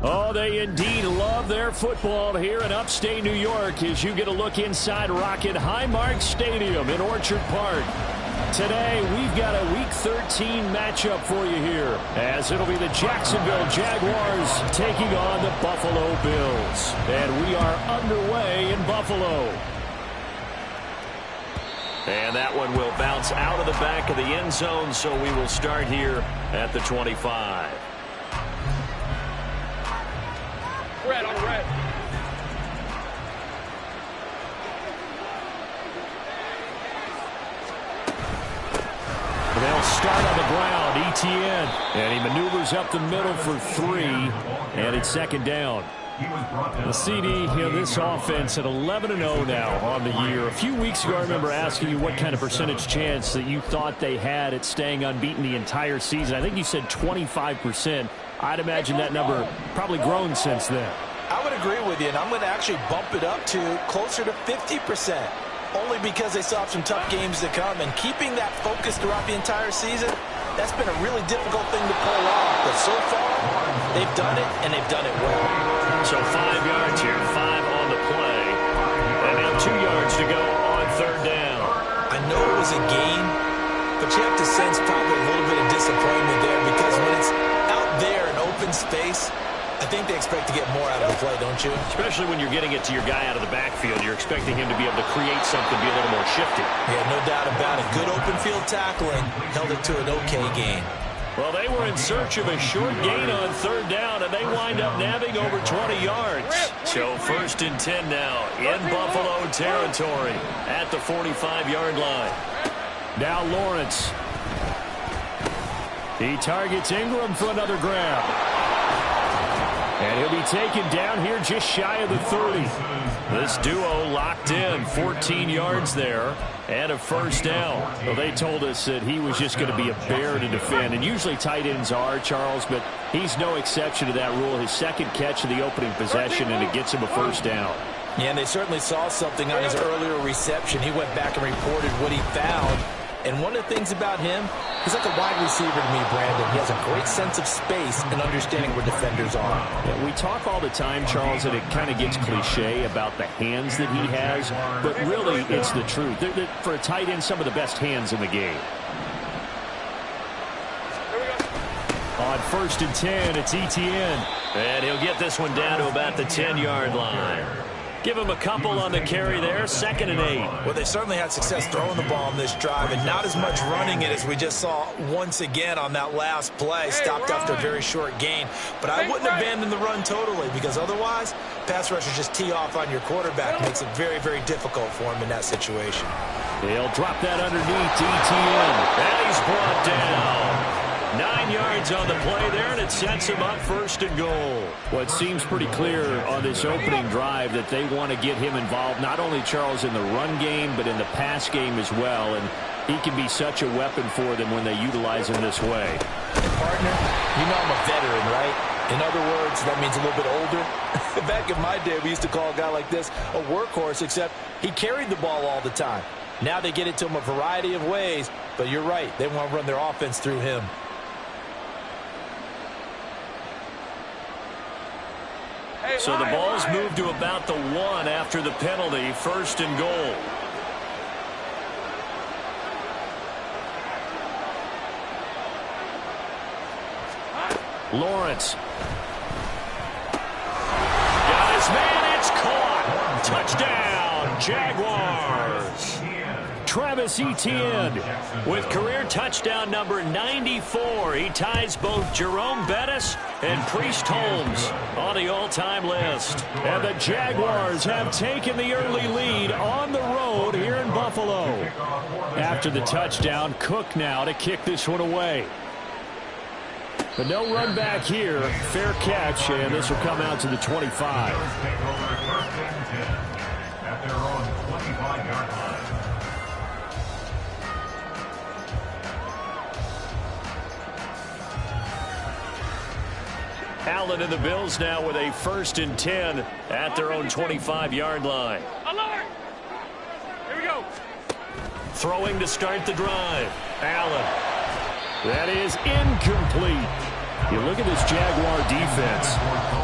Oh, they indeed love their football here in upstate New York as you get a look inside Rocket Highmark Stadium in Orchard Park. Today, we've got a Week 13 matchup for you here, as it'll be the Jacksonville Jaguars taking on the Buffalo Bills. And we are underway in Buffalo. And that one will bounce out of the back of the end zone, so we will start here at the 25. Red on red. They'll start on the ground, Etienne. And he maneuvers up the middle for 3, and it's second down. The CD, this offense at 11-0 now on the year. A few weeks ago, I remember asking you what kind of percentage chance that you thought they had at staying unbeaten the entire season. I think you said 25%. I'd imagine that number probably grown since then. I would agree with you, and I'm going to actually bump it up to closer to 50%, only because they still have some tough games to come, and keeping that focus throughout the entire season, that's been a really difficult thing to pull off. But so far, they've done it, and they've done it well. So 5 yards here, 5 on the play, and now 2 yards to go on third down. I know it was a gain, but you have to sense probably a little bit of disappointment there, because when it's out there in open space, I think they expect to get more out of the play, don't you? Especially when you're getting it to your guy out of the backfield. You're expecting him to be able to create something, be a little more shifty. Yeah, no doubt about it. Good open field tackling held it to an okay gain. Well, they were in search of a short gain on third down, and they wind up nabbing over 20 yards. So 1st and 10 now in Buffalo territory at the 45-yard line. Now Lawrence. He targets Ingram for another grab. And he'll be taken down here just shy of the 30. This duo locked in, 14 yards there, and a first down. Well, they told us that he was just going to be a bear to defend, and usually tight ends are, Charles, but he's no exception to that rule. His second catch of the opening possession, and it gets him a first down. Yeah, and they certainly saw something on his earlier reception. He went back and reported what he found. And one of the things about him, he's like a wide receiver to me, Brandon. He has a great sense of space and understanding where defenders are. Yeah, we talk all the time, Charles, and it kind of gets cliche about the hands that he has, but really it's the truth. They're, for a tight end, some of the best hands in the game. On 1st and 10, it's Etienne. And he'll get this one down to about the 10-yard line. Give him a couple on the carry there, 2nd and 8. Well, they certainly had success throwing the ball on this drive, and not as much running it as we just saw once again on that last play. Stopped after a very short gain. But I wouldn't abandon the run totally, because otherwise, pass rushers just tee off on your quarterback. Makes it very, very difficult for him in that situation. He'll drop that underneath to Etienne. And he's brought down. 9 yards on the play there, and it sets him up 1st and goal. Well, it seems pretty clear on this opening drive that they want to get him involved, not only, Charles, in the run game, but in the pass game as well. And he can be such a weapon for them when they utilize him this way. And partner, you know I'm a veteran, right? In other words, that means a little bit older. Back in my day, we used to call a guy like this a workhorse, except he carried the ball all the time. Now they get it to him a variety of ways, but you're right. They want to run their offense through him. So the ball's moved to about the 1 after the penalty, 1st and goal. Lawrence. Got his man, it's caught. Touchdown, Jaguars. Travis Etienne with career touchdown number 94. He ties both Jerome Bettis and Priest Holmes on the all-time list. And the Jaguars have taken the early lead on the road here in Buffalo. After the touchdown, Cook now to kick this one away. But no run back here. Fair catch, and this will come out to the 25. At their own 25-yard line. Allen and the Bills now with a 1st and 10 at their own 25-yard line. Alert! Here we go. Throwing to start the drive. Allen. That is incomplete. You look at this Jaguar defense.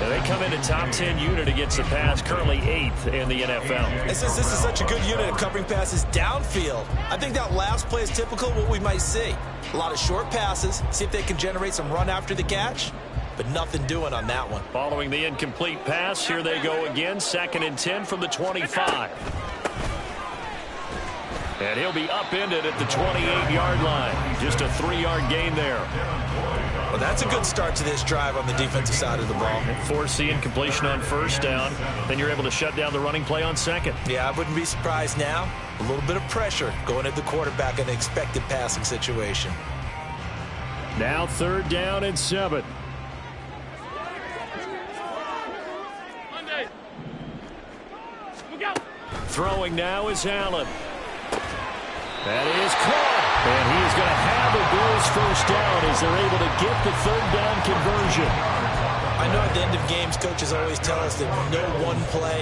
They come in a top 10 unit against the pass, currently 8th in the NFL. And since this is such a good unit of covering passes downfield, I think that last play is typical of what we might see. A lot of short passes, see if they can generate some run after the catch, but nothing doing on that one. Following the incomplete pass, here they go again, 2nd and 10 from the 25. And he'll be upended at the 28-yard line. Just a 3-yard gain there. Well, that's a good start to this drive on the defensive side of the ball. Force the incompletion on 1st down. Then you're able to shut down the running play on 2nd. Yeah, I wouldn't be surprised now. A little bit of pressure going at the quarterback in an expected passing situation. Now 3rd down and 7. Throwing now is Allen. That is caught. And he is going to have the Bills' 1st down as they're able to get the 3rd down conversion. I know at the end of games, coaches always tell us that no one play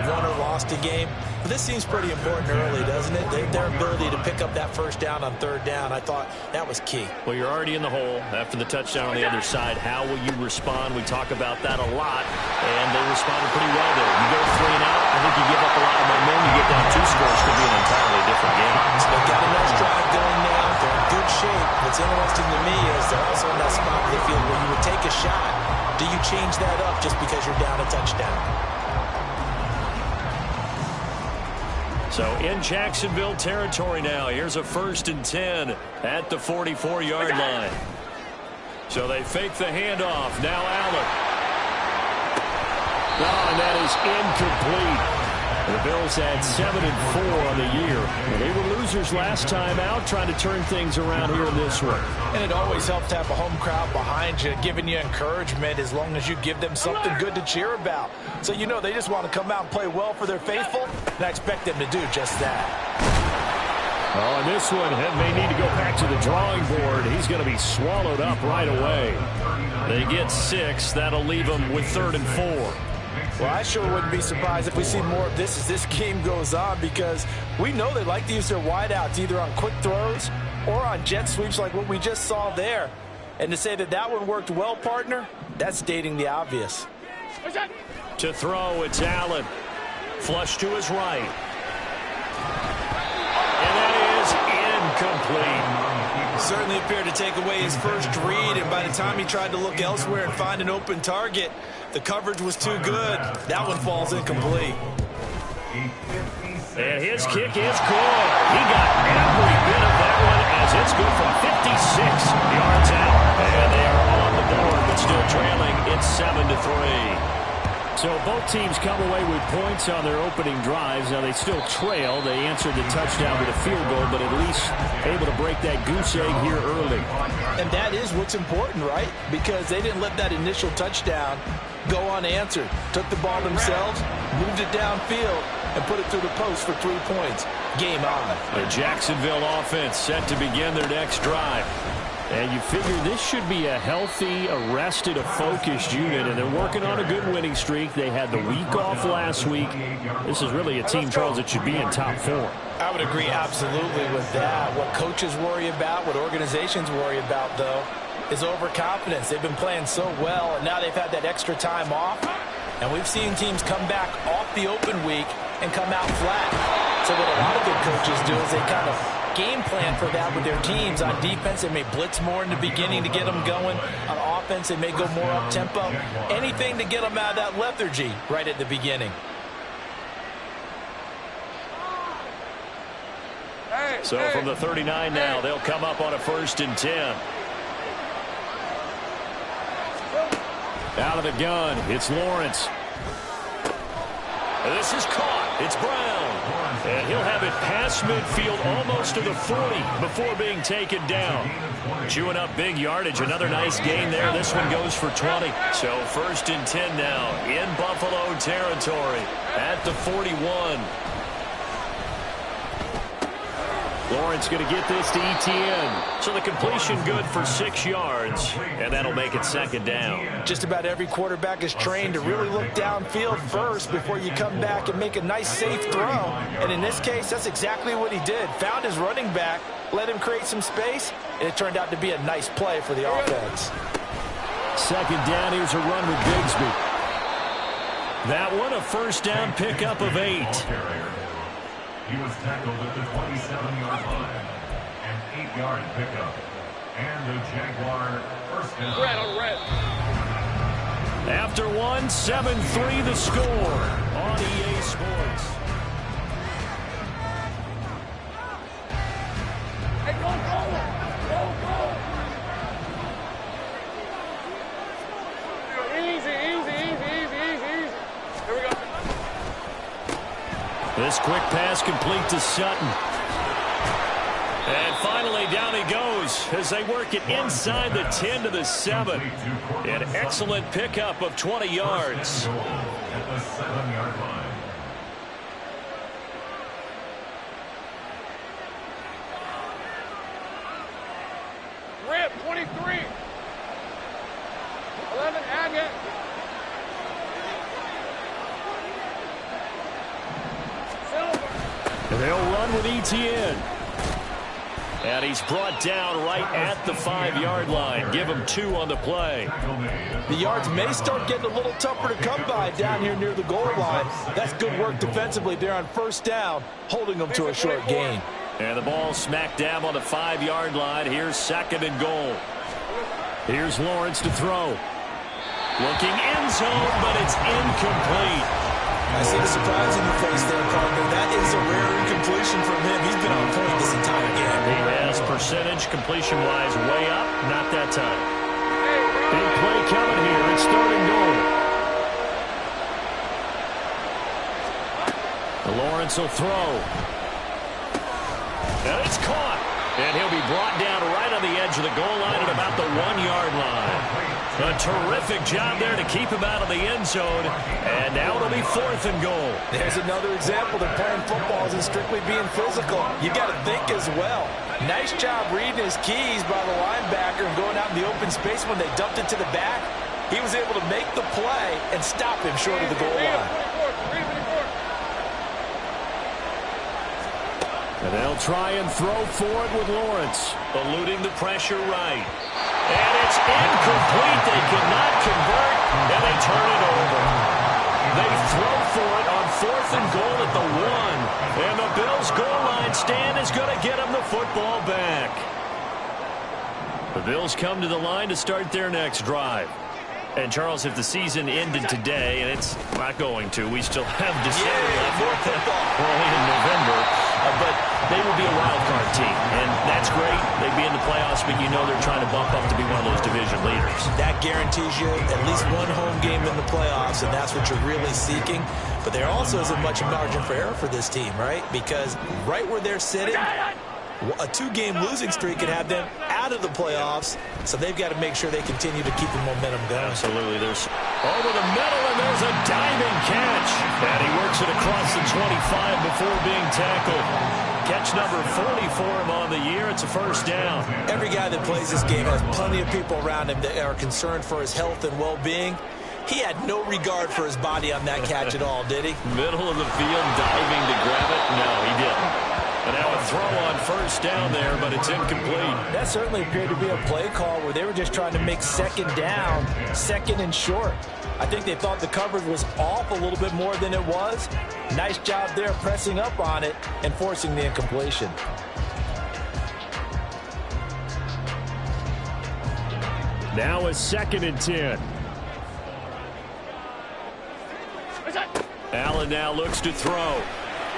won or lost a game. But this seems pretty important early, doesn't it? Their ability to pick up that 1st down on 3rd down, I thought that was key. Well, you're already in the hole after the touchdown on the other side. How will you respond? We talk about that a lot, and they responded pretty well there. You go 3 and out, I think you give up a lot of momentum. You get down 2 scores, could be an entirely different game. So they've got a nice drive going now. They're in good shape. What's interesting to me is they're also in that spot of the field where you would take a shot. Do you change that up just because you're down a touchdown? So in Jacksonville territory now. Here's a 1st and 10 at the 44-yard line. So they fake the handoff. Now Allen. Oh, and that is incomplete. The Bills had 7-4 on the year. And they were losers last time out, trying to turn things around here in this one. And it always helps to have a home crowd behind you, giving you encouragement as long as you give them something good to cheer about. So you know they just want to come out and play well for their faithful, and I expect them to do just that. Oh, and this one may need to go back to the drawing board. He's going to be swallowed up right away. They get 6. That'll leave them with 3rd and 4. Well, I sure wouldn't be surprised if we see more of this as this game goes on, because we know they like to use their wideouts either on quick throws or on jet sweeps like what we just saw there. And to say that that one worked well, partner, that's stating the obvious. To throw, it's Allen. Flush to his right. And that is incomplete. Certainly appeared to take away his first read, and by the time he tried to look elsewhere and find an open target, the coverage was too good. That one falls incomplete. And his kick is good. He got every bit of that one as it's good from 56 yards out. And they are on the board, but still trailing. It's 7-3. So both teams come away with points on their opening drives. Now they still trail. They answered the touchdown with a field goal, but at least able to break that goose egg here early. And that is what's important, right? Because they didn't let that initial touchdown go unanswered. Took the ball themselves, moved it downfield, and put it through the post for 3 points. Game on. The Jacksonville offense set to begin their next drive. And you figure this should be a healthy, arrested, a focused unit, and they're working on a good winning streak. They had the week off last week. This is really a team, Charles, that should be in top 4. I would agree absolutely with that. What coaches worry about, what organizations worry about, though, is overconfidence. They've been playing so well, and now they've had that extra time off. And we've seen teams come back off the open week and come out flat. So what a lot of good coaches do is they kind of game plan for that with their teams. On defense, they may blitz more in the beginning to get them going. On offense, they may go more up-tempo. Anything to get them out of that lethargy right at the beginning. So from the 39 now, they'll come up on a 1st and 10. Out of the gun, it's Lawrence. And this is caught. It's Brown. And he'll have it past midfield almost to the 40 before being taken down. Chewing up big yardage. Another nice gain there. This one goes for 20. So 1st and 10 now in Buffalo territory at the 41. Lawrence going to get this to ETN. So the completion good for 6 yards, and that'll make it 2nd down. Just about every quarterback is trained to really look downfield first before you come back and make a nice, safe throw. And in this case, that's exactly what he did. Found his running back, let him create some space, and it turned out to be a nice play for the offense. Second down, here's a run with Bigsby. That one, a first down pickup of 8. He was tackled at the 27-yard line. An 8-yard pickup. And the Jaguar first down. Red on red. After one, 7-3 the score on EA Sports. Hey, go, go! Go, go! Easy, easy, easy, easy, easy, easy. Here we go. This quick pass complete to Sutton. And finally, down he goes as they work it inside the 10 to the 7. An excellent pickup of 20 yards. At the 7-yard line. Rip, 23. 11, Agate. Silver. And they'll run with Etienne. And he's brought down right at the 5-yard line. Give him 2 on the play. The yards may start getting a little tougher to come by down here near the goal line. That's good work defensively there on first down, holding them to a short gain. And the ball smack dab on the 5-yard line. Here's second and goal. Here's Lawrence to throw. Looking end zone, but it's incomplete. I see the surprise in your face there, partner. That is a rare incompletion from him. He's been on point this entire game. He has percentage completion-wise way up. Not that time. Big play coming here. It's third and goal. Lawrence will throw. And it's caught. And he'll be brought down right on the edge of the goal line at about the 1-yard line. A terrific job there to keep him out of the end zone. And now it'll be fourth and goal. There's another example that playing football isn't strictly being physical. You got to think as well. Nice job reading his keys by the linebacker and going out in the open space when they dumped it to the back. He was able to make the play and stop him short of the goal line. And they'll try and throw forward with Lawrence, eluding the pressure right. And it's incomplete. They cannot convert, and they turn it over. They throw for it on fourth and goal at the 1. And the Bills' goal line stand is going to get them the football back. The Bills come to the line to start their next drive. And, Charles, if the season ended today, and it's not going to, we still have December left. Early in November. But they will be a wild card team, and that's great. They'd be in the playoffs, but you know they're trying to bump up to be one of those division leaders. That guarantees you at least one home game in the playoffs, and that's what you're really seeking. But there also isn't much margin for error for this team, right? Because right where they're sitting, a 2-game losing streak could have them out of the playoffs, so they've got to make sure they continue to keep the momentum going. Absolutely. There's over the middle, and there's a diving catch. And he works it across the 25 before being tackled. Catch number 40 for him on the year. It's a first down. Every guy that plays this game has plenty of people around him that are concerned for his health and well-being. He had no regard for his body on that catch at all, did he? Middle of the field, diving to grab it. No, he didn't. And now a throw on first down there, but it's incomplete. That certainly appeared to be a play call where they were just trying to make second down, second and short. I think they thought the coverage was off a little bit more than it was. Nice job there pressing up on it and forcing the incompletion. Now a second and 10. Allen now looks to throw.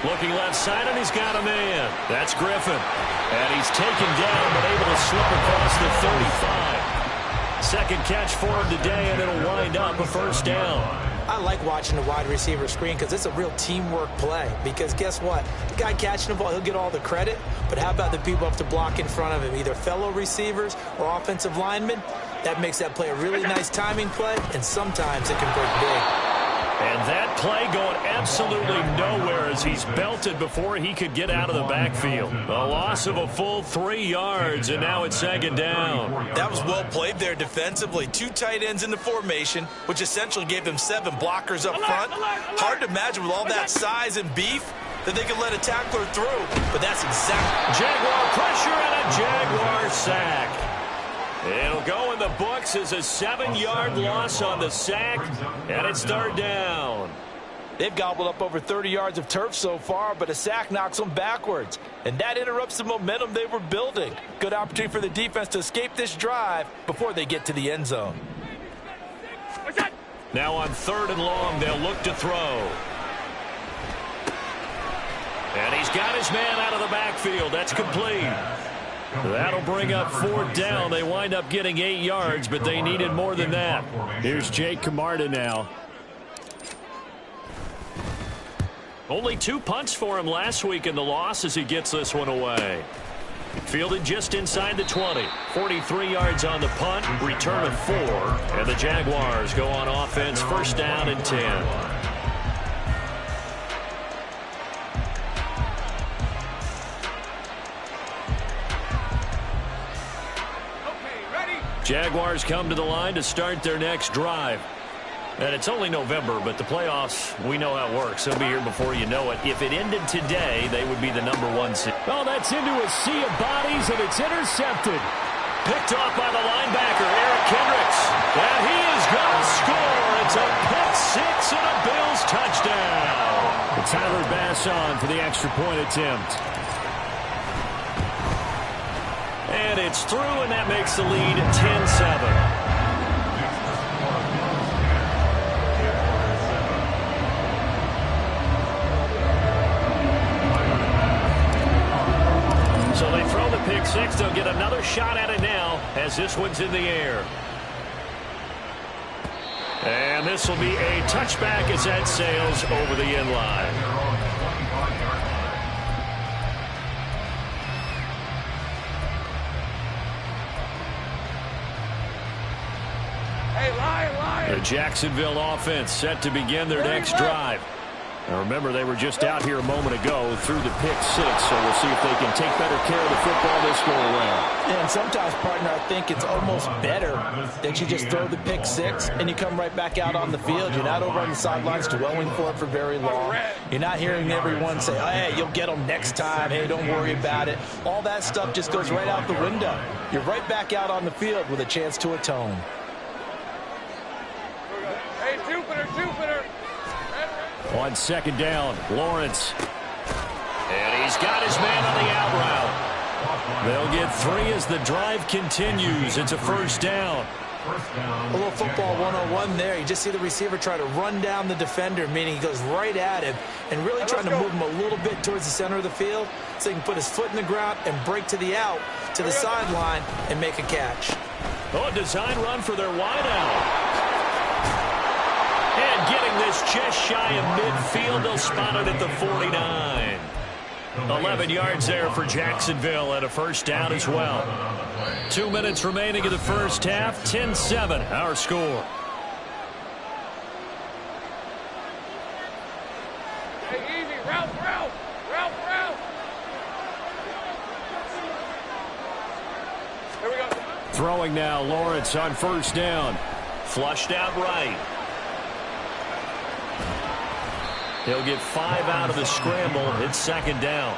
Looking left side, and he's got a man. That's Griffin. And he's taken down, but able to slip across the 35. Second catch for him today, and it'll wind up a first down. I like watching the wide receiver screen because it's a real teamwork play. Because guess what? The guy catching the ball, he'll get all the credit. But how about the people up to block in front of him, either fellow receivers or offensive linemen? That makes that play a really nice timing play, and sometimes it can break big. And that play going absolutely nowhere as he's belted before he could get out of the backfield. A loss of a full 3 yards, and now it's second down. That was well played there defensively. 2 tight ends in the formation, which essentially gave them 7 blockers up front. Hard to imagine with all that size and beef, that they could let a tackler through, but that's exactly... Jaguar pressure and a Jaguar sack. It'll go in the books as a 7-yard loss on the sack, and it's third down. They've gobbled up over 30 yards of turf so far, but a sack knocks them backwards. And that interrupts the momentum they were building. Good opportunity for the defense to escape this drive before they get to the end zone. Now on 3rd and long, they'll look to throw. And he's got his man out of the backfield. That's complete. That'll bring up 4th down. They wind up getting 8 yards, but they needed more than that. Here's Jake Camarda now. Only 2 punts for him last week in the loss as he gets this one away. Fielded just inside the 20. 43 yards on the punt, return of 4. And the Jaguars go on offense, 1st down and 10. Jaguars come to the line to start their next drive. And it's only November, but the playoffs, we know how it works. They'll be here before you know it. If it ended today, they would be the #1 seed. Oh, that's into a sea of bodies, and it's intercepted. Picked off by the linebacker, Eric Kendricks. And he is going to score. It's a pick 6 and a Bills touchdown. Tyler Bass on for the extra point attempt. And it's through, and that makes the lead 10-7. So they throw the pick 6. They'll get another shot at it now as this one's in the air. And this will be a touchback as that sails over the end line. The Jacksonville offense set to begin their next drive. Now remember, they were just out here a moment ago through the pick 6, so we'll see if they can take better care of the football this go around. And sometimes, partner, I think it's almost better that you just throw the pick 6 and you come right back out on the field. You're not over on the sidelines dwelling for it for very long. You're not hearing everyone say, oh, hey, you'll get them next time. Hey, don't worry about it. All that stuff just goes right out the window. You're right back out on the field with a chance to atone. Hey, Jupiter. On 2nd down, Lawrence. And he's got his man on the out route. They'll get 3 as the drive continues. It's a 1st down. A little football 101 there. You just see the receiver try to run down the defender, meaning he goes right at him and really trying to move him a little bit towards the center of the field so he can put his foot in the ground and break to the out, to the sideline, and make a catch. Oh, a design run for their wideout. And getting this just shy of midfield, they'll spot it at the 49. 11 yards there for Jacksonville and a 1st down as well. 2 minutes remaining in the 1st half, 10-7, our score. Hey, easy, Ralph. Here we go. Throwing now, Lawrence on 1st down. Flushed out right. He'll get 5 out of the scramble. It's 2nd down.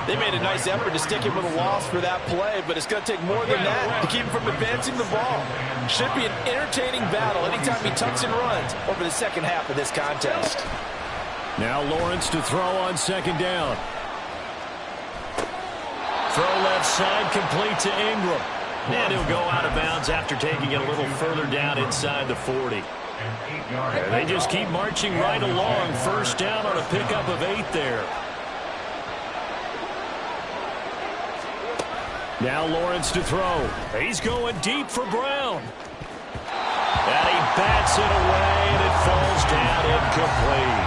They made a nice effort to stick him with a loss for that play, but it's going to take more than that to keep him from advancing the ball. Should be an entertaining battle anytime he tucks and runs over the 2nd half of this contest. Now Lawrence to throw on 2nd down. Throw left side, complete to Ingram. And he'll go out of bounds after taking it a little further down inside the 40. And they just keep marching right along. 1st down on a pickup of 8 there. Now Lawrence to throw. He's going deep for Brown. And he bats it away, and it falls down incomplete.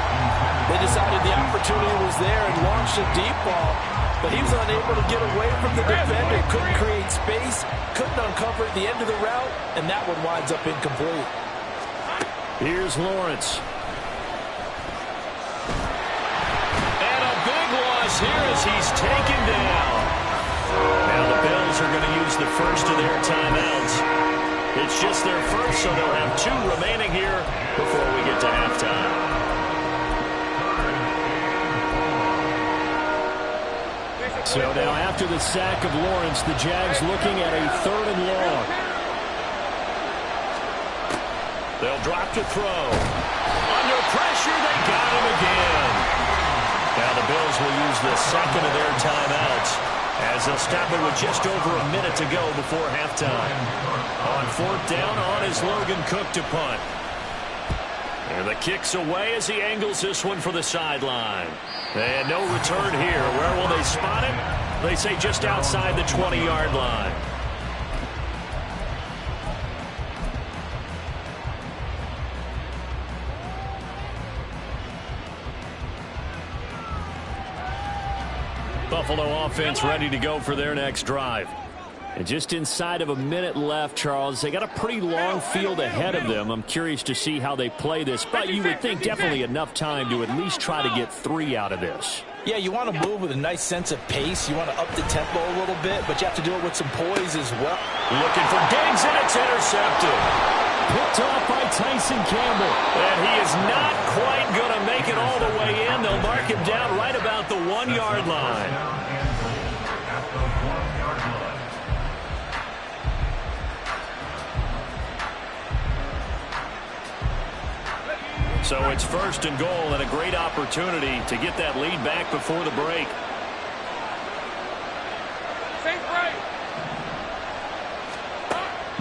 They decided the opportunity was there and launched a deep ball, but he was unable to get away from the defender. Couldn't create space, couldn't uncover at the end of the route, and that one winds up incomplete. Here's Lawrence. And a big loss here as he's taken down. Now the Bills are going to use the first of their timeouts. It's just their first, so they'll have 2 remaining here before we get to halftime. So now after the sack of Lawrence, the Jags looking at a 3rd and long. They'll drop to throw. Under pressure, they got him again. Now the Bills will use the second of their timeouts as they'll stop it with just over a minute to go before halftime. On 4th down, on is Logan Cook to punt. And the kick's away as he angles this one for the sideline. And no return here. Where will they spot him? They say just outside the 20-yard line. Buffalo offense ready to go for their next drive. And just inside of a minute left, Charles. They got a pretty long field ahead of them. I'm curious to see how they play this, but you would think definitely enough time to at least try to get 3 out of this. Yeah, you want to move with a nice sense of pace. You want to up the tempo a little bit, but you have to do it with some poise as well. Looking for Diggs, and it's intercepted. Picked off by Tyson Campbell. And he is not quite going to make it all the way in. They'll mark him down right about the 1-yard line. So it's 1st and goal and a great opportunity to get that lead back before the break.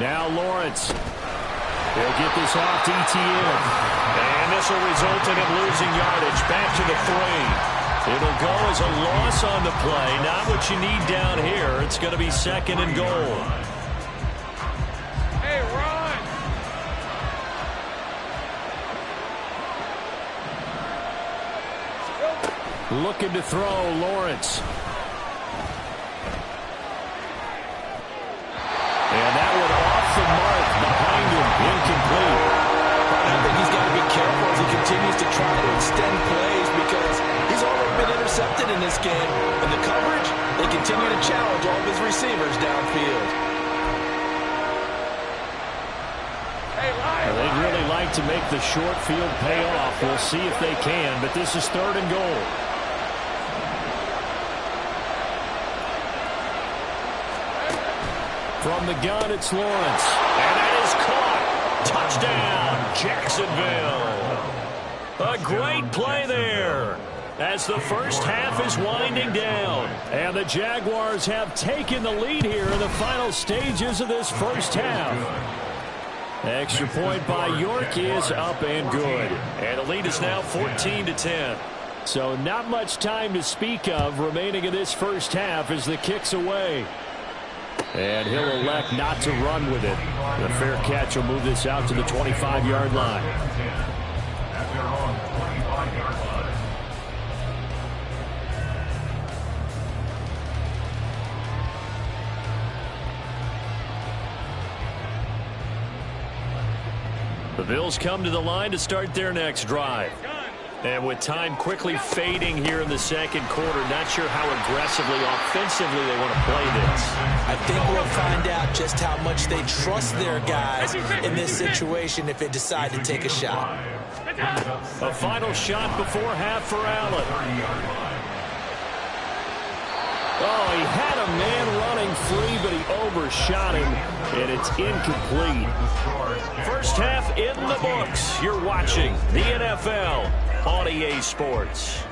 Now Lawrence. He'll get this off to Etienne. And this will result in him losing yardage back to the 3. It'll go as a loss on the play. Not what you need down here. It's going to be 2nd and goal. Hey, Ron. Looking to throw, Lawrence. And that one off the mark behind him, incomplete. I think he's got to be careful as he continues to try to extend plays because he's already been intercepted in this game. And the coverage, they continue to challenge all of his receivers downfield. They'd really like to make the short field pay off. We'll see if they can, but this is 3rd and goal. From the gun, it's Lawrence. And that is caught. Touchdown, Jacksonville. A great play there as the first half is winding down. And the Jaguars have taken the lead here in the final stages of this first half. Extra point by York is up and good. And the lead is now 14-10. So not much time to speak of remaining in this first half as the kick's away. And he'll elect not to run with it. The fair catch will move this out to the 25-yard line. The Bills come to the line to start their next drive. And with time quickly fading here in the second quarter, not sure how aggressively, offensively they want to play this. I think we'll find out just how much they trust their guys in this situation if they decide to take a shot. A final shot before half for Allen. Oh, he had a man running free, but he overshot him, and it's incomplete. First half in the books. You're watching the NFL on EA Sports.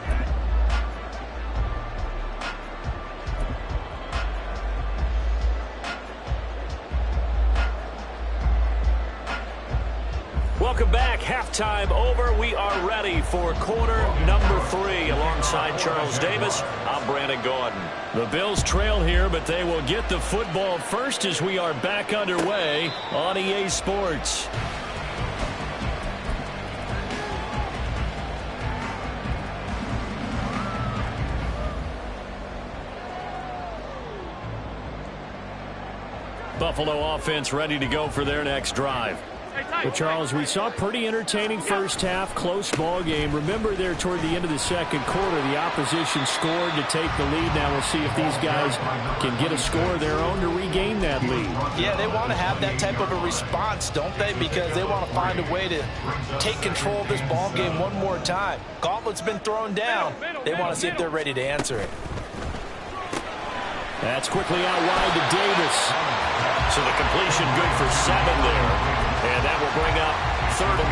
Welcome back. Halftime over. We are ready for quarter number 3. Alongside Charles Davis, I'm Brandon Gaudin. The Bills trail here, but they will get the football first as we are back underway on EA Sports. Buffalo offense ready to go for their next drive. Well, Charles, we saw a pretty entertaining first half, close ball game. Remember there toward the end of the second quarter, the opposition scored to take the lead. Now we'll see if these guys can get a score of their own to regain that lead. Yeah, they want to have that type of a response, don't they? Because they want to find a way to take control of this ball game one more time. Gauntlet's been thrown down. They want to see if they're ready to answer it. That's quickly out wide to Davis. So the completion good for 7 there. And that will bring up 3rd and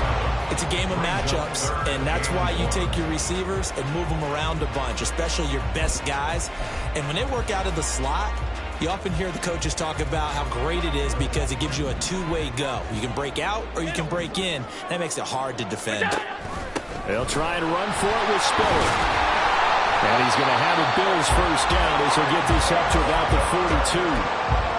1. It's a game of matchups, and that's why you take your receivers and move them around a bunch, especially your best guys. And when they work out of the slot, you often hear the coaches talk about how great it is because it gives you a two-way go. You can break out or you can break in. That makes it hard to defend. They'll try and run for it with Spiller. And he's going to have a Bills first down as he'll get this up to about the 42.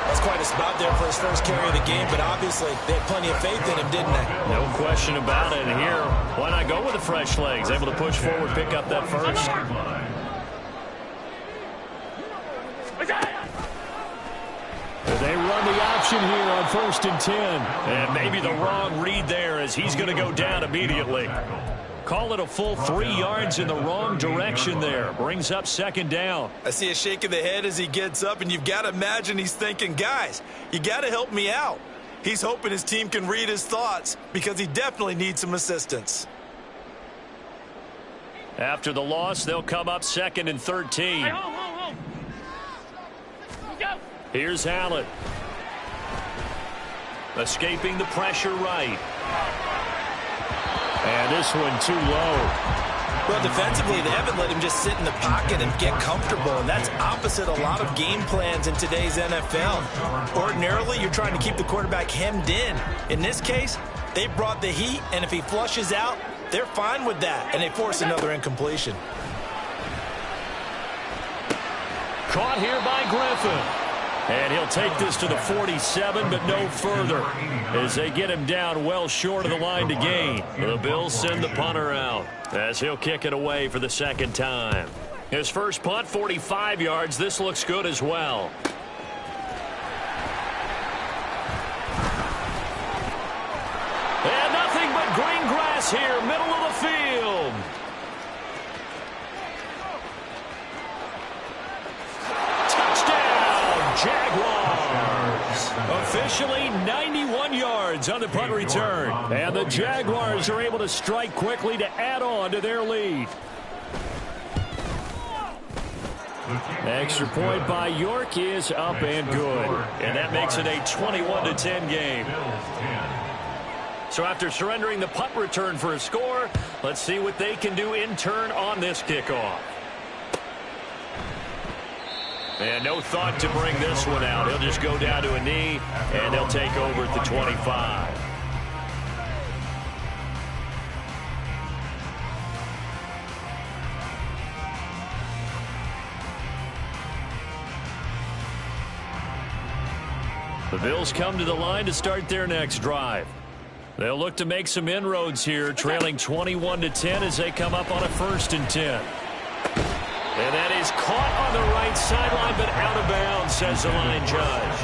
That's quite a spot there for his first carry of the game, but obviously they had plenty of faith in him, didn't they? No question about it. And here, why not go with the fresh legs? Able to push forward, pick up that first. They run the option here on 1st and 10. And maybe the wrong read there as he's going to go down immediately. Call it a full 3 yards in the wrong direction there. Brings up 2nd down. I see a shake of the head as he gets up, and you've got to imagine he's thinking, guys, you got to help me out. He's hoping his team can read his thoughts because he definitely needs some assistance. After the loss, they'll come up 2nd and 13. Home. Go. Here's Allen. Escaping the pressure right. And this one too low. Well, defensively, they haven't let him just sit in the pocket and get comfortable, and that's opposite a lot of game plans in today's NFL. Ordinarily, you're trying to keep the quarterback hemmed in. In this case, they brought the heat, and if he flushes out, they're fine with that, and they force another incompletion. Caught here by Griffin. And he'll take this to the 47, but no further as they get him down well short of the line to gain. The Bills send the punter out as he'll kick it away for the 2nd time. His first punt, 45 yards. This looks good as well. And nothing but green grass here, middle of the field. Jaguars. Officially 91 yards on the punt return. And the Jaguars are able to strike quickly to add on to their lead. Extra point by York is up and good. And that makes it a 21-10 game. So after surrendering the punt return for a score, let's see what they can do in turn on this kickoff. And no thought to bring this one out. He'll just go down to a knee, and they'll take over at the 25. The Bills come to the line to start their next drive. They'll look to make some inroads here, trailing 21-10 as they come up on a 1st and 10. And that is caught on the right sideline, but out of bounds, says the line judge.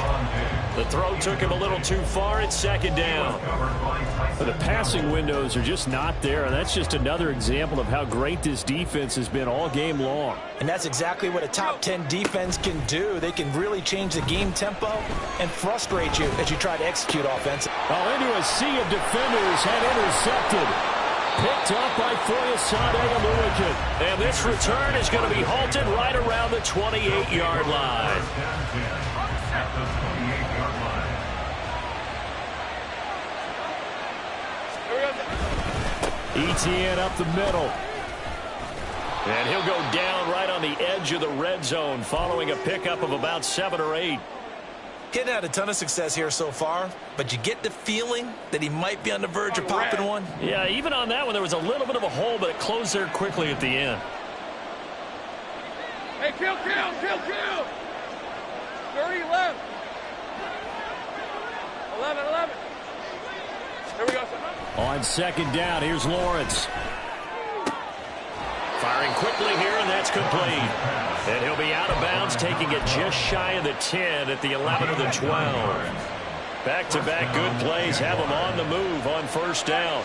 The throw took him a little too far. It's 2nd down. The passing windows are just not there, and that's just another example of how great this defense has been all game long. And that's exactly what a top 10 defense can do. They can really change the game tempo and frustrate you as you try to execute offense. Well, into a sea of defenders and intercepted. Picked up by Foyesade Aluakin. And this return is going to be halted right around the 28-yard line. Etienne up the middle. And he'll go down right on the edge of the red zone following a pickup of about 7 or 8. Getting had a ton of success here so far, but you get the feeling that he might be on the verge of popping one. Yeah, even on that one, there was a little bit of a hole, but it closed there quickly at the end. Hey, kill. 30 left. 11. There we go. On 2nd down, here's Lawrence. Firing quickly here, and that's complete. And he'll be out of bounds, taking it just shy of the 10 at the 11 or the 12. Back-to-back good plays have him on the move on 1st down.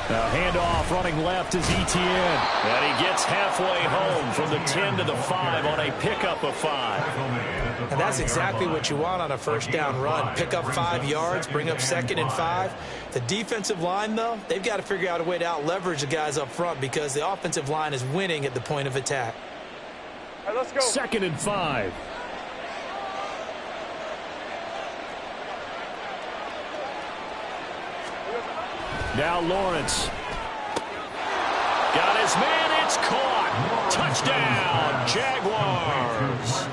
Now handoff running left is Etienne. And he gets halfway home from the 10 to the 5 on a pickup of 5. And that's exactly what you want on a first down run. Pick up 5 yards, bring up 2nd and 5. The defensive line, though, they've got to figure out a way to out-leverage the guys up front because the offensive line is winning at the point of attack. All right, let's go. 2nd and 5. Now Lawrence. Got his man. It's caught. Touchdown, Jaguars.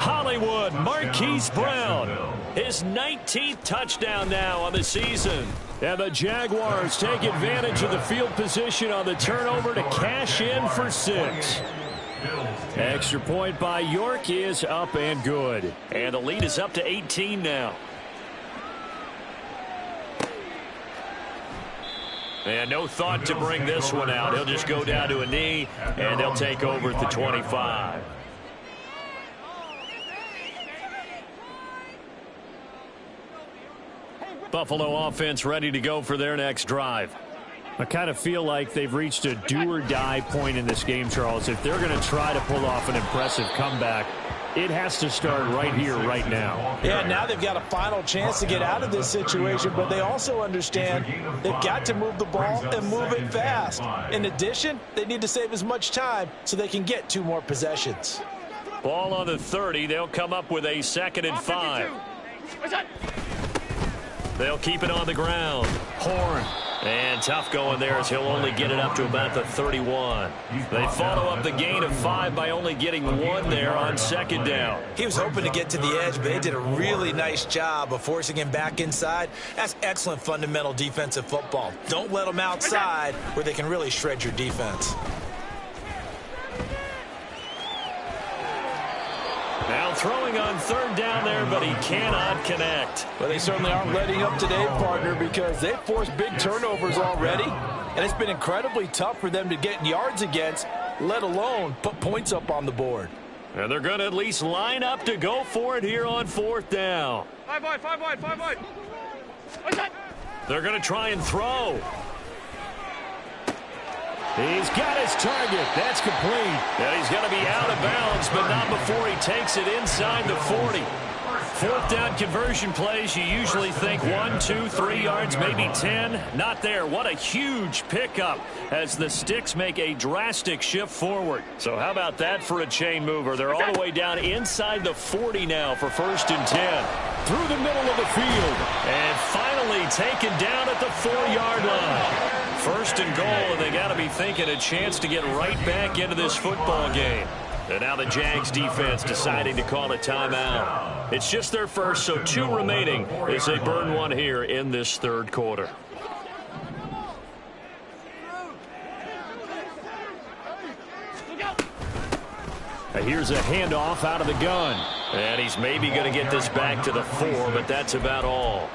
Hollywood Marquise Brown. His 19th touchdown now on the season. And the Jaguars take advantage of the field position on the turnover to cash in for 6. Extra point by York is up and good. And the lead is up to 18 now. And no thought to bring this one out. He'll just go down to a knee, and they'll take over at the 25. Buffalo offense ready to go for their next drive. I kind of feel like they've reached a do-or-die point in this game, Charles. If they're going to try to pull off an impressive comeback, it has to start right here, right now. Yeah, now they've got a final chance to get out of this situation, but they also understand they've got to move the ball and move it fast. In addition, they need to save as much time so they can get 2 more possessions. Ball on the 30. They'll come up with a 2nd and 5. They'll keep it on the ground. Horn. And tough going there as he'll only get it up to about the 31. They follow up the gain of 5 by only getting 1 there on 2nd down. He was hoping to get to the edge, but they did a really nice job of forcing him back inside. That's excellent fundamental defensive football. Don't let them outside where they can really shred your defense. Now throwing on 3rd down there, but he cannot connect. Well, they certainly aren't letting up today, partner, because they've forced big turnovers already, and it's been incredibly tough for them to get yards against, let alone put points up on the board. And they're going to at least line up to go for it here on 4th down. 5 wide, 5 wide, 5 wide. They're going to try and throw. He's got his target. That's complete. And he's going to be out of bounds, but not before he takes it inside the 40. 4th down conversion plays, you usually think 1, 2, 3 yards, maybe 10. Not there. What a huge pickup as the Sticks make a drastic shift forward. So how about that for a chain mover? They're all the way down inside the 40 now for 1st and 10. Through the middle of the field. And finally taken down at the 4-yard line. 1st and goal, and they got to be thinking a chance to get right back into this football game. And now the Jags defense deciding to call a timeout. It's just their first, so 2 remaining as they burn 1 here in this 3rd quarter. Here's a handoff out of the gun. And he's maybe going to get this back to the 4, but that's about all.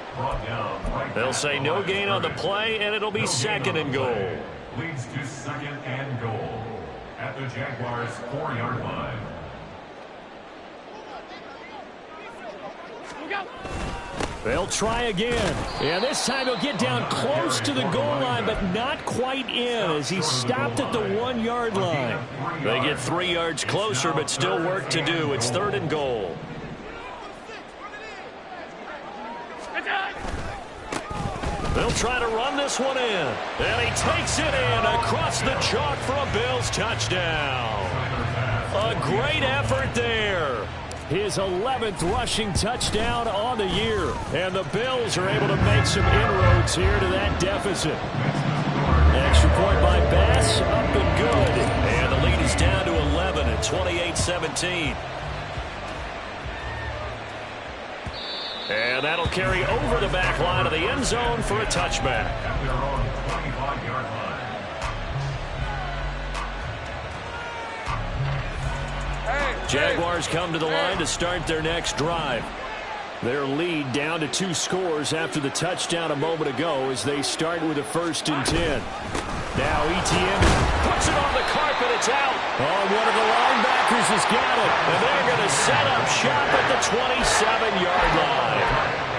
They'll say no gain on the play, and it'll be 2nd and goal. Leads to 2nd and goal at the Jaguars' 4-yard line. They'll try again. And this time he'll get down close to the goal line, but not quite in as he stopped at the 1-yard line. They get 3 yards closer, but still work to do. It's 3rd and goal. They'll try to run this one in. And he takes it in across the chalk for a Bills touchdown. A great effort there. His 11th rushing touchdown on the year. And the Bills are able to make some inroads here to that deficit. Extra point by Bass, up and good. And the lead is down to 11 at 28-17. And that'll carry over the back line of the end zone for a touchback. At their own 25-yard line. Jaguars come to the line to start their next drive. Their lead down to 2 scores after the touchdown a moment ago as they start with a 1st and 10. Now Etienne puts it on the carpet. It's out. Oh, one of the linebackers has got it. And they're going to set up shop at the 27-yard line.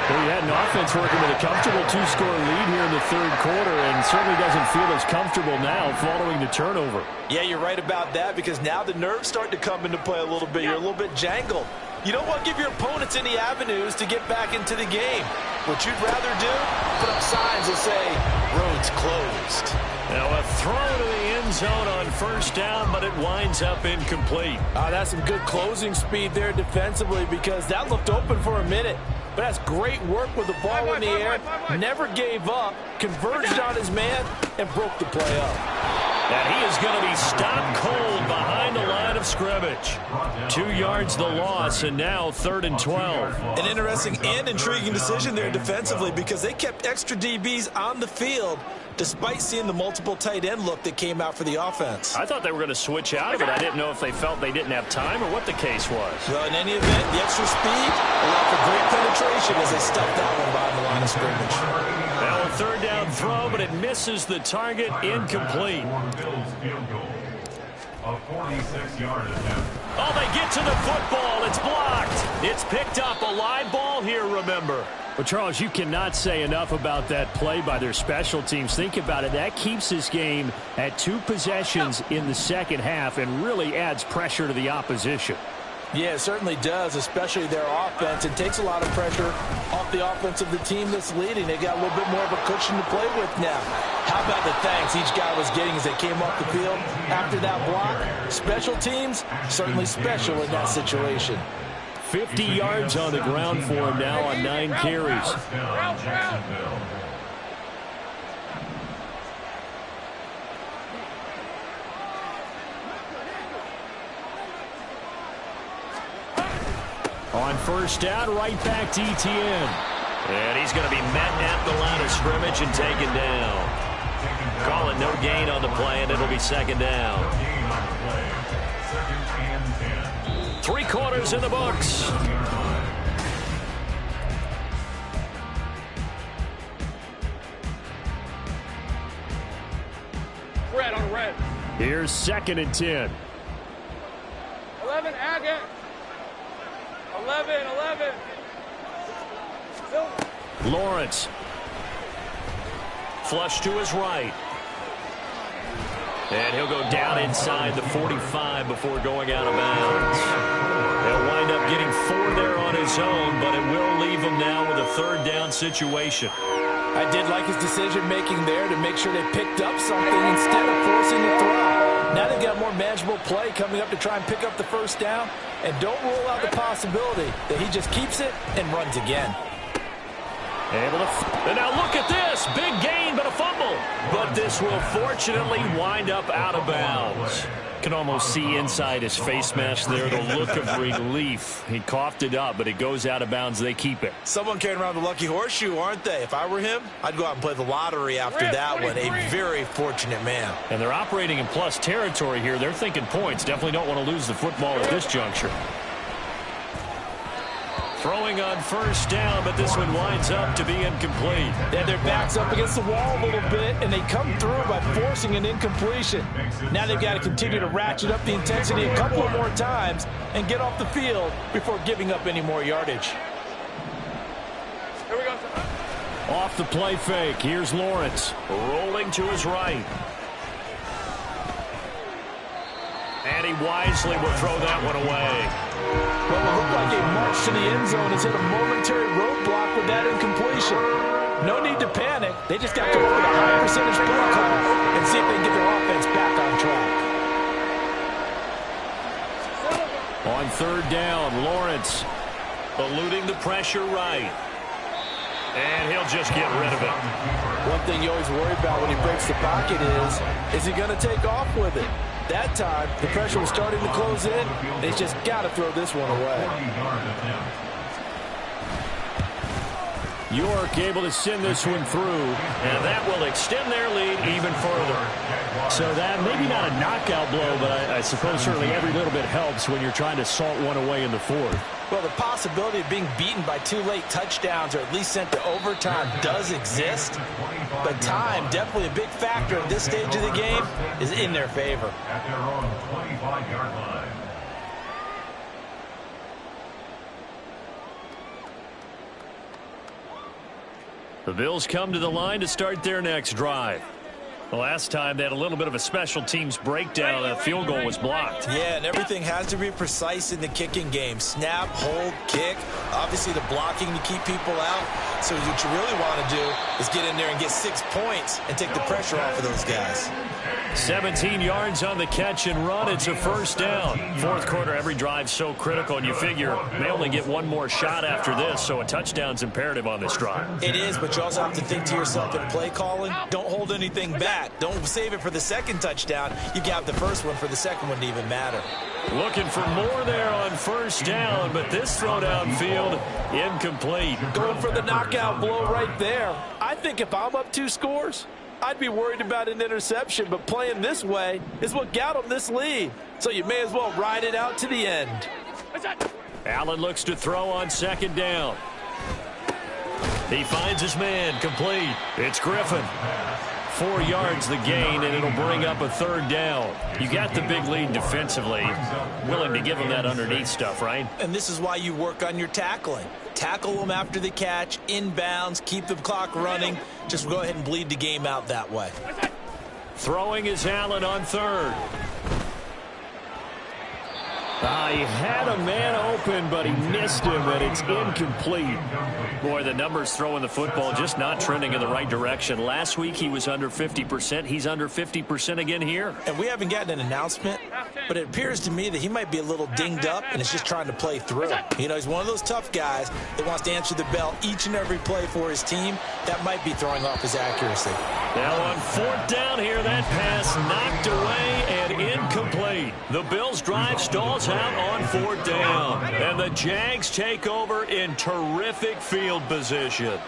He had an offense working with a comfortable 2-score lead here in the third quarter, and certainly doesn't feel as comfortable now following the turnover. Yeah, you're right about that, because now the nerves start to come into play a little bit. You're a little bit jangled. You don't want to give your opponents any avenues to get back into the game. What you'd rather do, put up signs that say, roads closed. Now a throw to the end zone on first down, but it winds up incomplete. That's some good closing speed there defensively, because that looked open for a minute. But that's great work with the ball in the air. Never gave up, converged on his man, and broke the play up. And he is going to be stopped cold behind the line of scrimmage. 2 yards the loss, and now 3rd and 12. An interesting and intriguing decision there defensively, because they kept extra DBs on the field despite seeing the multiple tight end look that came out for the offense. I thought they were going to switch out of it. I didn't know if they felt they didn't have time or what the case was. Well, in any event, the extra speed allowed for great penetration as they stuffed that one behind the line of scrimmage. Now a 3rd down throw, but it misses the target, incomplete. A 46-yard attempt. Oh, they get to the football. It's blocked. It's picked up. A live ball here, remember. Well, Charles, you cannot say enough about that play by their special teams. Think about it. That keeps this game at 2 possessions in the second half and really adds pressure to the opposition. Yeah, it certainly does, especially their offense. It takes a lot of pressure off the offense of the team that's leading. They got a little bit more of a cushion to play with now. How about the thanks each guy was getting as they came off the field after that block? Special teams, certainly special in that situation. 50 yards on the ground for him now on 9 carries. On first down, right back to ETN. And he's going to be met at the line of scrimmage and taken down. Calling no gain on the play, and it'll be 2nd down. 3 quarters in the books. Red on red. Here's 2nd and 10. 11, Agate. 11. Lawrence. Flush to his right. And he'll go down inside the 45 before going out of bounds. He'll wind up getting 4 there on his own, but it will leave him now with a 3rd down situation. I did like his decision-making there to make sure they picked up something instead of forcing the throw. Now they've got more manageable play coming up to try and pick up the 1st down, and don't rule out the possibility that he just keeps it and runs again. And now look at this. Big gain, but a fumble. But this will fortunately wind up out of bounds. Can almost see inside his face mask there the look of relief. He coughed it up, but it goes out of bounds. They keep it. Someone carrying around the lucky horseshoe, aren't they? If I were him, I'd go out and play the lottery after that one. A very fortunate man. And they're operating in plus territory here. They're thinking points. Definitely don't want to lose the football at this juncture. Throwing on first down, but this one winds up to be incomplete. Yeah, their back's up against the wall a little bit, and they come through by forcing an incompletion. Now they've got to continue to ratchet up the intensity a couple of more times and get off the field before giving up any more yardage. Here we go. Off the play fake. Here's Lawrence. Rolling to his right. And he wisely will throw that one away. Well, it looked like a march to the end zone has hit a momentary roadblock with that incompletion. No need to panic. They just got to work with a high percentage play call and see if they can get their offense back on track. On 3rd down, Lawrence eluding the pressure right. And he'll just get rid of it. One thing you always worry about when he breaks the pocket is he going to take off with it? That time, the pressure was starting to close in. They just got to throw this one away. York able to send this one through, and that will extend their lead even further. So that maybe not a knockout blow, but I suppose certainly every little bit helps when you're trying to salt one away in the 4th. Well, the possibility of being beaten by 2 late touchdowns or at least sent to overtime does exist. But time, definitely a big factor at this stage of the game, is in their favor. At their own 25-yard line. The Bills come to the line to start their next drive. The last time they had a little bit of a special teams breakdown. A field goal was blocked. Yeah, and everything has to be precise in the kicking game. Snap, hold, kick. Obviously, the blocking to keep people out. So what you really want to do is get in there and get 6 points and take the pressure off of those guys. 17 yards on the catch and run. It's a first down. Fourth quarter, every drive so critical, and you figure they only get one more shot after this, so a touchdown's imperative on this drive. It is, but you also have to think to yourself in play calling, don't hold anything back. Don't save it for the second touchdown. You got the first one for the second one to even matter. Looking for more there on first down, but this throw downfield, incomplete. Going for the knockout blow right there. I think if I'm up 2 scores, I'd be worried about an interception, but playing this way is what got him this lead. So you may as well ride it out to the end. Allen looks to throw on second down. He finds his man, complete. It's Griffin. 4 yards the gain, and it'll bring up a third down. You got the big lead defensively. Willing to give him that underneath stuff, right? And this is why you work on your tackling. Tackle them after the catch, inbounds, keep the clock running. Just go ahead and bleed the game out that way. Throwing is Allen on third. He had a man open, but he missed him, and it's incomplete. Boy, the numbers throwing the football just not trending in the right direction. Last week he was under 50%. He's under 50% again here. And we haven't gotten an announcement, but it appears to me that he might be a little dinged up and is just trying to play through. You know, he's one of those tough guys that wants to answer the bell each and every play for his team. That might be throwing off his accuracy. Now on fourth down here, that pass knocked away and incomplete. The Bills' drive stalls out on fourth down, and the Jags take over in terrific field position.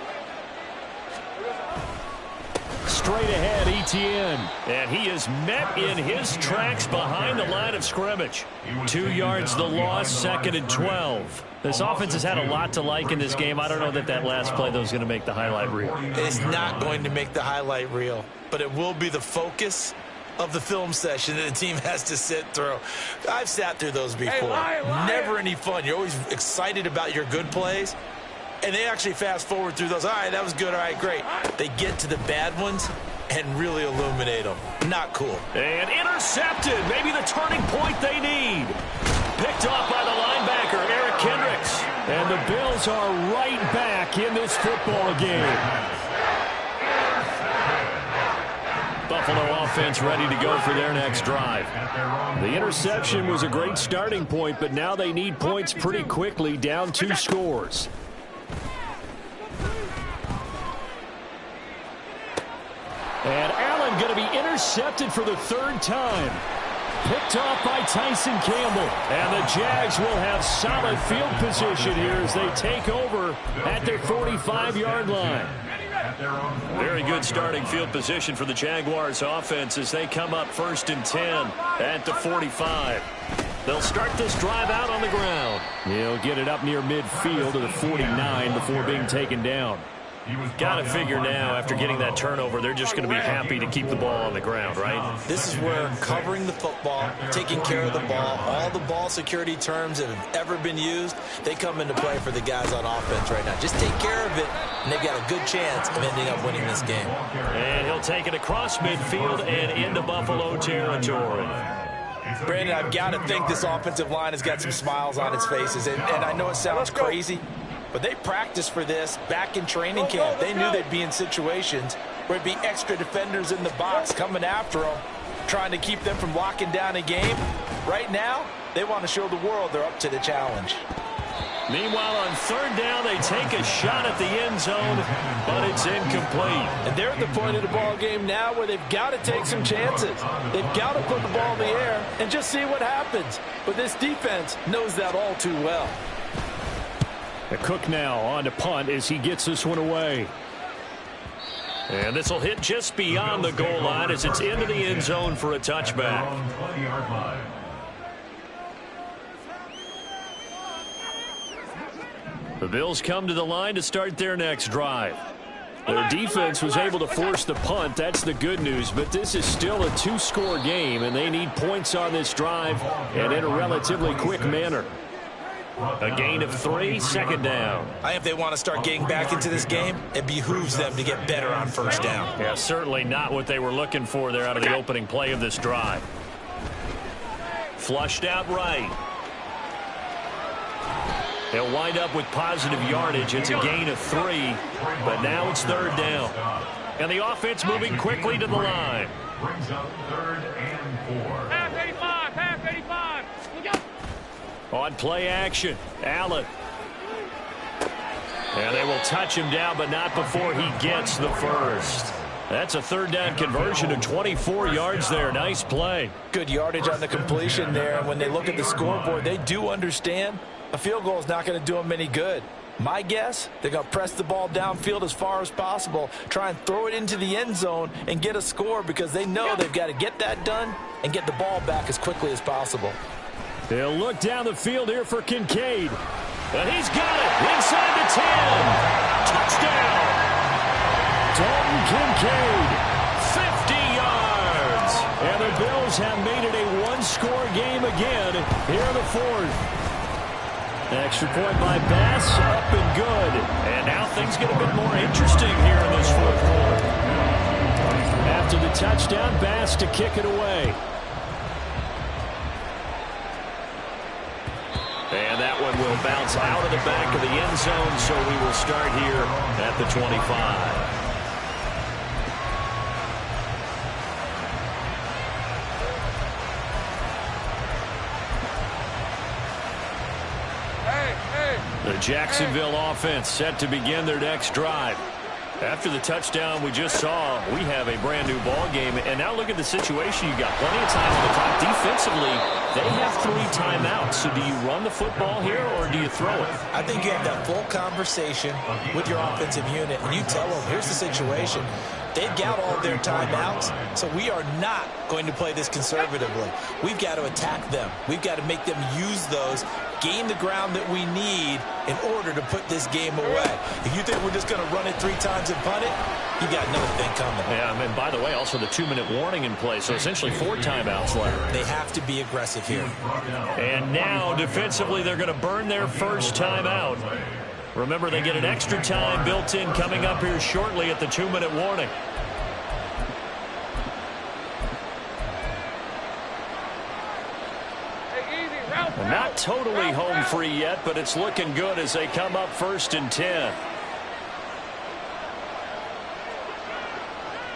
Straight ahead, Etienne, and he is met in his tracks behind the line of scrimmage. 2 yards the loss, second and 12. This offense has had a lot to like in this game. I don't know that last play, though, is going to make the highlight reel. It's not going to make the highlight reel, but it will be the focus of the film session that the team has to sit through. I've sat through those before. Never any fun. You're always excited about your good plays, and they actually fast forward through those. All right, that was good. All right, great. They get to the bad ones and really illuminate them. Not cool. And intercepted. Maybe the turning point they need. Picked off by the linebacker, Eric Kendricks. And the Bills are right back in this football game. Buffalo offense ready to go for their next drive. The interception was a great starting point, but now they need points pretty quickly, down 2 scores. And Allen going to be intercepted for the 3rd time. Picked off by Tyson Campbell. And the Jags will have solid field position here as they take over at their 45-yard line. Very good starting field position for the Jaguars offense as they come up 1st and 10 at the 45. They'll start this drive out on the ground. He'll get it up near midfield to the 49 before being taken down. Got to figure now, after getting that turnover, they're just going to be happy to keep the ball on the ground, right? This is where covering the football, taking care of the ball, all the ball security terms that have ever been used, they come into play for the guys on offense right now. Just take care of it, and they've got a good chance of ending up winning this game. And he'll take it across midfield and into Buffalo territory. Brandon, I've got to think this offensive line has got some smiles on its faces, and I know it sounds crazy, but they practiced for this back in training camp. They knew they'd be in situations where it'd be extra defenders in the box coming after them, trying to keep them from locking down a game. Right now, they want to show the world they're up to the challenge. Meanwhile, on 3rd down, they take a shot at the end zone, but it's incomplete. And they're at the point of the ball game now where they've got to take some chances. They've got to put the ball in the air and just see what happens. But this defense knows that all too well. The Cook now on to punt as he gets this one away. And this will hit just beyond the goal line as it's into the end zone for a touchback. The Bills come to the line to start their next drive. Their defense was able to force the punt. That's the good news. But this is still a 2-score game, and they need points on this drive and in a relatively quick manner. A gain of 3, second down. I think if they want to start getting back into this game, it behooves them to get better on first down. Yeah, certainly not what they were looking for there out of the opening play of this drive. Flushed out right. They'll wind up with positive yardage. It's a gain of 3, but now it's third down. And the offense moving quickly to the line. Brings up 3rd and 4. Half 85, half 85. Look out. On play action, Allen. And they will touch him down, but not before he gets the first. That's a third down conversion of 24 yards there. Nice play. Good yardage on the completion there. And when they look at the scoreboard, they do understand a field goal is not going to do them any good. My guess, they're going to press the ball downfield as far as possible, try and throw it into the end zone and get a score because they know they've got to get that done and get the ball back as quickly as possible. They'll look down the field here for Kincaid. And he's got it inside the 10. Touchdown. Dalton Kincaid, 50 yards. And the Bills have made it a one-score game again here in the fourth. Extra point by Bass, up and good. And now things get a bit more interesting here in this fourth quarter. After the touchdown, Bass to kick it away. And that one will bounce out of the back of the end zone, so we will start here at the 25. The Jacksonville offense set to begin their next drive. After the touchdown we just saw, we have a brand new ball game. And now look at the situation. You got plenty of time on the clock. Defensively, they have 3 timeouts. So do you run the football here or do you throw it? I think you have that full conversation with your offensive unit, and you tell them, here's the situation. They've got all their timeouts, so we are not going to play this conservatively. We've got to attack them. We've got to make them use those, gain the ground that we need in order to put this game away. If you think we're just going to run it 3 times and punt it, you got another thing coming. Yeah, and by the way, also the 2-minute warning in play, so essentially 4 timeouts left. They have to be aggressive here. And now, defensively, they're going to burn their first timeout. Remember, they get an extra time built in coming up here shortly at the 2-minute warning. Not totally home free yet, but it's looking good as they come up 1st and 10.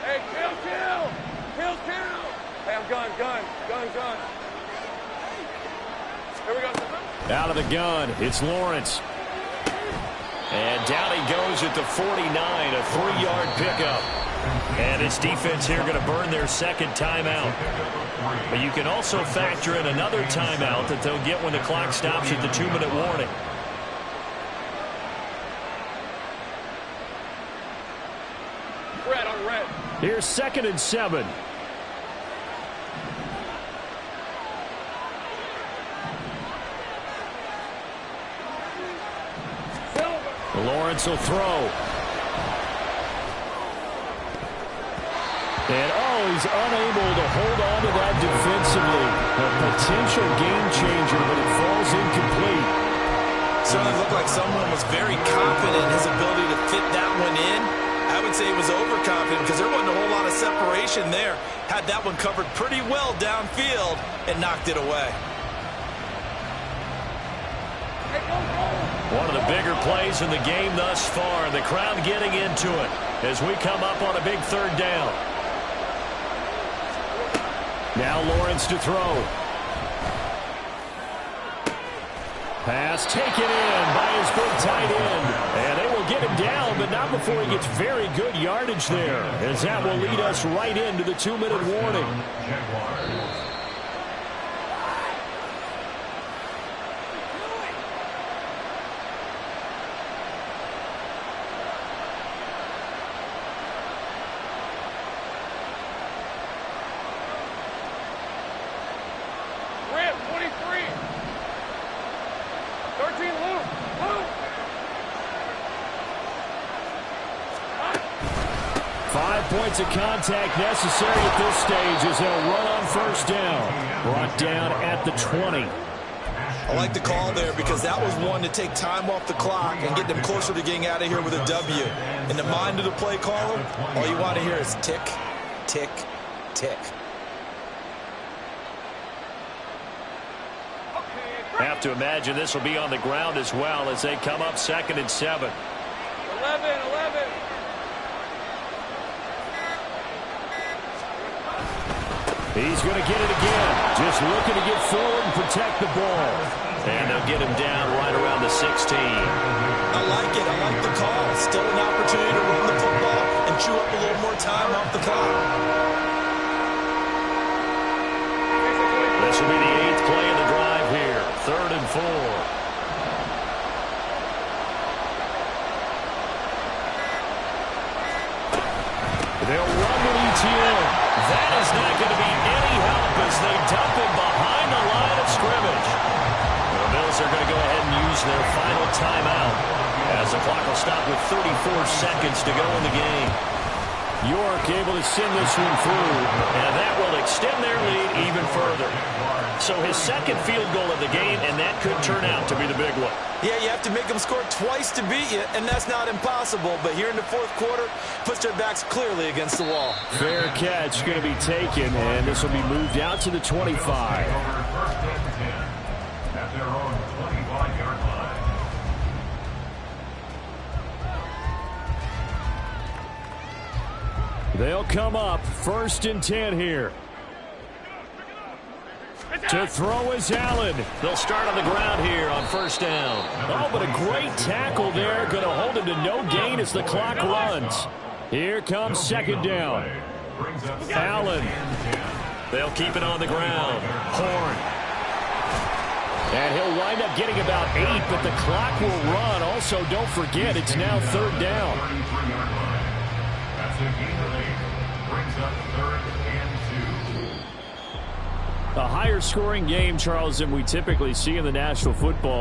Hey, kill. Hey, I'm gun. Here we go. Out of the gun, it's Lawrence. And down he goes at the 49, a 3-yard pickup. And his defense here going to burn their second timeout. But you can also factor in another timeout that they'll get when the clock stops at the 2-minute warning. Red on red. Here's 2nd and 7. Lawrence will throw. And he's unable to hold on to that defensively. A potential game changer, but it falls incomplete. Certainly looked like someone was very confident in his ability to fit that one in. I would say he was overconfident because there wasn't a whole lot of separation there. Had that one covered pretty well downfield and knocked it away. One of the bigger plays in the game thus far. The crowd getting into it as we come up on a big 3rd down. Now Lawrence to throw. Pass taken in by his big tight end. And they will get him down, but not before he gets very good yardage there, as that will lead us right into the 2-minute warning. Red 23. 13 loop. 5 points of contact necessary at this stage as they'll run on 1st down. Brought down at the 20. I like the call there because that was one to take time off the clock and get them closer to getting out of here with a W. In the mind of the play caller, all you want to hear is tick, tick, tick. Have to imagine this will be on the ground as well as they come up 2nd and 7. 11. He's going to get it again. Just looking to get forward and protect the ball. And they'll get him down right around the 16. I like it. I like the call. Still an opportunity to run the football and chew up a little more time off the clock. This will be the 8th play of the drive here. 3rd and 4. They'll run with ETN. That is not going to be any help as they dump him behind the line of scrimmage. The Bills are going to go ahead and use their final timeout as the clock will stop with 34 seconds to go in the game. York able to send this one through, and that will extend their lead even further. So his 2nd field goal of the game, and that could turn out to be the big one. Yeah, you have to make them score twice to beat you, and that's not impossible. But here in the 4th quarter, puts their backs clearly against the wall. Fair catch going to be taken, and this will be moved out to the 25. At their own 25-yard line. They'll come up 1st and 10 here. To throw is Allen. They'll start on the ground here on 1st down. Oh, but a great tackle there. Going to hold him to no gain as the clock runs. Here comes 2nd down. Allen. They'll keep it on the ground. Horn. And he'll wind up getting about 8, but the clock will run. Also, don't forget, it's now 3rd down. That's a gain of 8. Brings up 3rd and 2. A higher scoring game, Charles, than we typically see in the National Football League.